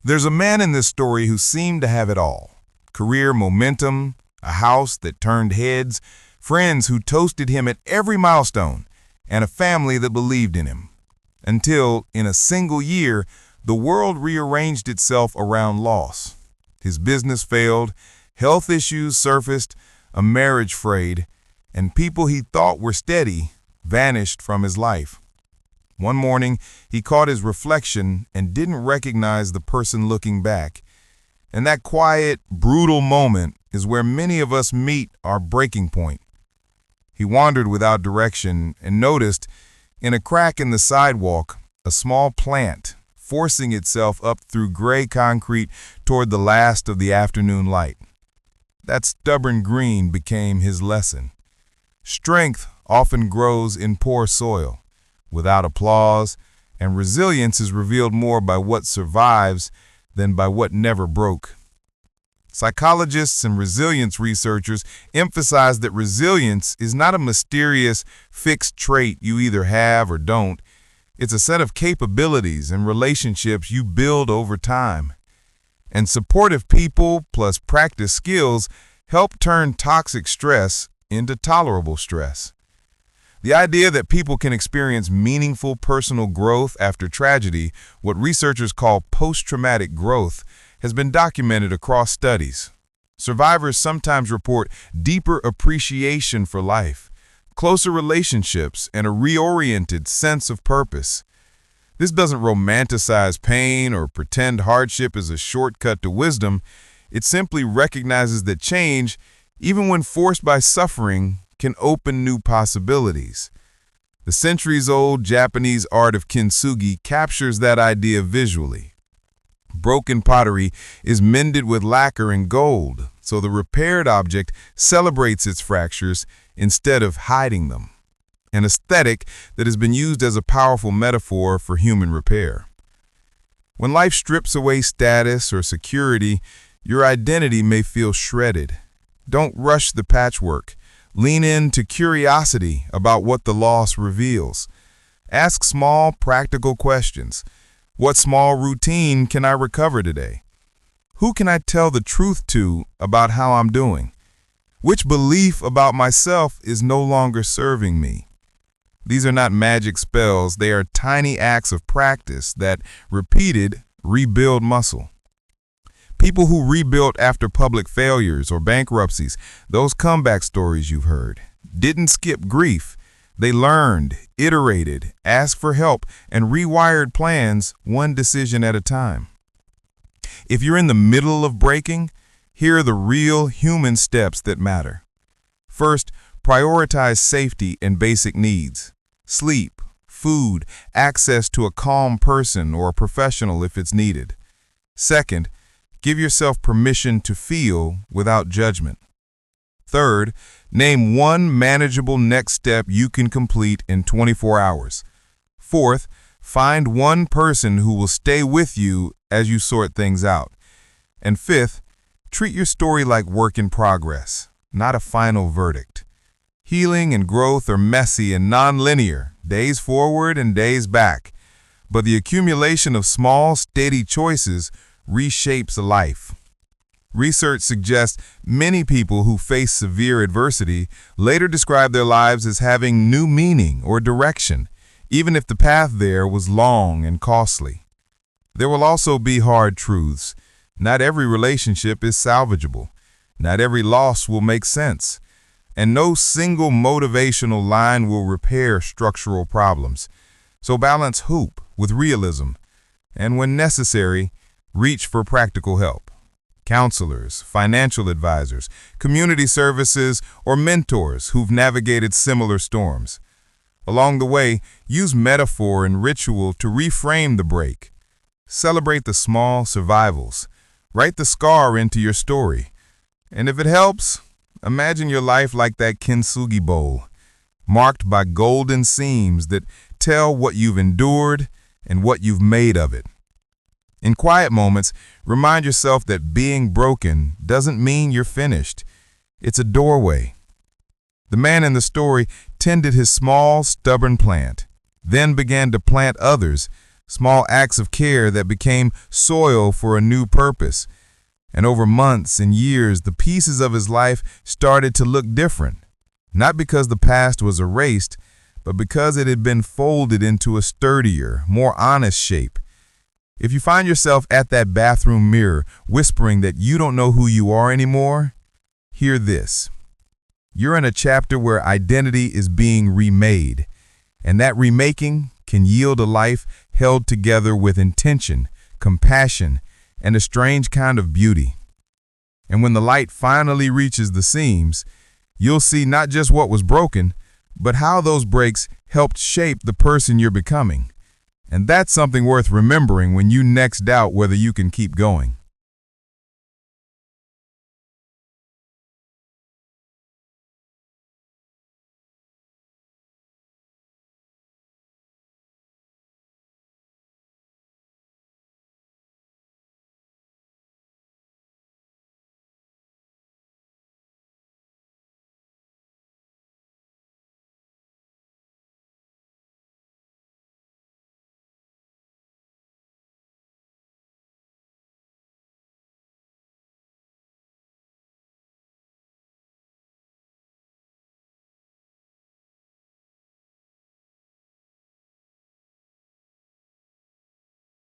There's a man in this story who seemed to have it all: career momentum, a house that turned heads, friends who toasted him at every milestone, and a family that believed in him. Until, in a single year, the world rearranged itself around loss. His business failed, health issues surfaced, a marriage frayed, and people he thought were steady vanished from his life. One morning, he caught his reflection and didn't recognize the person looking back. And that quiet, brutal moment is where many of us meet our breaking point. He wandered without direction and noticed, in a crack in the sidewalk, a small plant forcing itself up through gray concrete toward the last of the afternoon light. That stubborn green became his lesson. Strength often grows in poor soil, without applause, and resilience is revealed more by what survives than by what never broke. Psychologists and resilience researchers emphasize that resilience is not a mysterious, fixed trait you either have or don't. It's a set of capabilities and relationships you build over time. And supportive people plus practice skills help turn toxic stress into tolerable stress. The idea that people can experience meaningful personal growth after tragedy, what researchers call post-traumatic growth, has been documented across studies. Survivors sometimes report deeper appreciation for life, closer relationships, and a reoriented sense of purpose. This doesn't romanticize pain or pretend hardship is a shortcut to wisdom. It simply recognizes that change, even when forced by suffering, can open new possibilities. The centuries-old Japanese art of kintsugi captures that idea visually. Broken pottery is mended with lacquer and gold, so the repaired object celebrates its fractures instead of hiding them, an aesthetic that has been used as a powerful metaphor for human repair. When life strips away status or security, your identity may feel shredded. Don't rush the patchwork. Lean into curiosity about what the loss reveals. Ask small, practical questions. What small routine can I recover today? Who can I tell the truth to about how I'm doing? Which belief about myself is no longer serving me? These are not magic spells. They are tiny acts of practice that, repeated, rebuild muscle. People who rebuilt after public failures or bankruptcies, those comeback stories you've heard, didn't skip grief. They learned, iterated, asked for help, and rewired plans one decision at a time. If you're in the middle of breaking, here are the real human steps that matter. First, prioritize safety and basic needs. Sleep, food, access to a calm person or a professional if it's needed. Second, give yourself permission to feel without judgment. Third, name one manageable next step you can complete in 24 hours. Fourth, find one person who will stay with you as you sort things out. And fifth, treat your story like work in progress, not a final verdict. Healing and growth are messy and non-linear, days forward and days back. But the accumulation of small, steady choices reshapes a life. Research suggests many people who face severe adversity later describe their lives as having new meaning or direction, even if the path there was long and costly. There will also be hard truths. Not every relationship is salvageable. Not every loss will make sense. And no single motivational line will repair structural problems. So balance hope with realism, and when necessary, reach for practical help. Counselors, financial advisors, community services, or mentors who've navigated similar storms. Along the way, use metaphor and ritual to reframe the break. Celebrate the small survivals. Write the scar into your story. And if it helps, imagine your life like that kintsugi bowl, marked by golden seams that tell what you've endured and what you've made of it. In quiet moments, remind yourself that being broken doesn't mean you're finished. It's a doorway. The man in the story tended his small, stubborn plant, then began to plant others small acts of care that became soil for a new purpose. And over months and years, the pieces of his life started to look different, not because the past was erased, but because it had been folded into a sturdier, more honest shape. If you find yourself at that bathroom mirror whispering that you don't know who you are anymore, hear this. You're in a chapter where identity is being remade, and that remaking can yield a life held together with intention, compassion, and a strange kind of beauty. And when the light finally reaches the seams, you'll see not just what was broken, but how those breaks helped shape the person you're becoming. And that's something worth remembering when you next doubt whether you can keep going.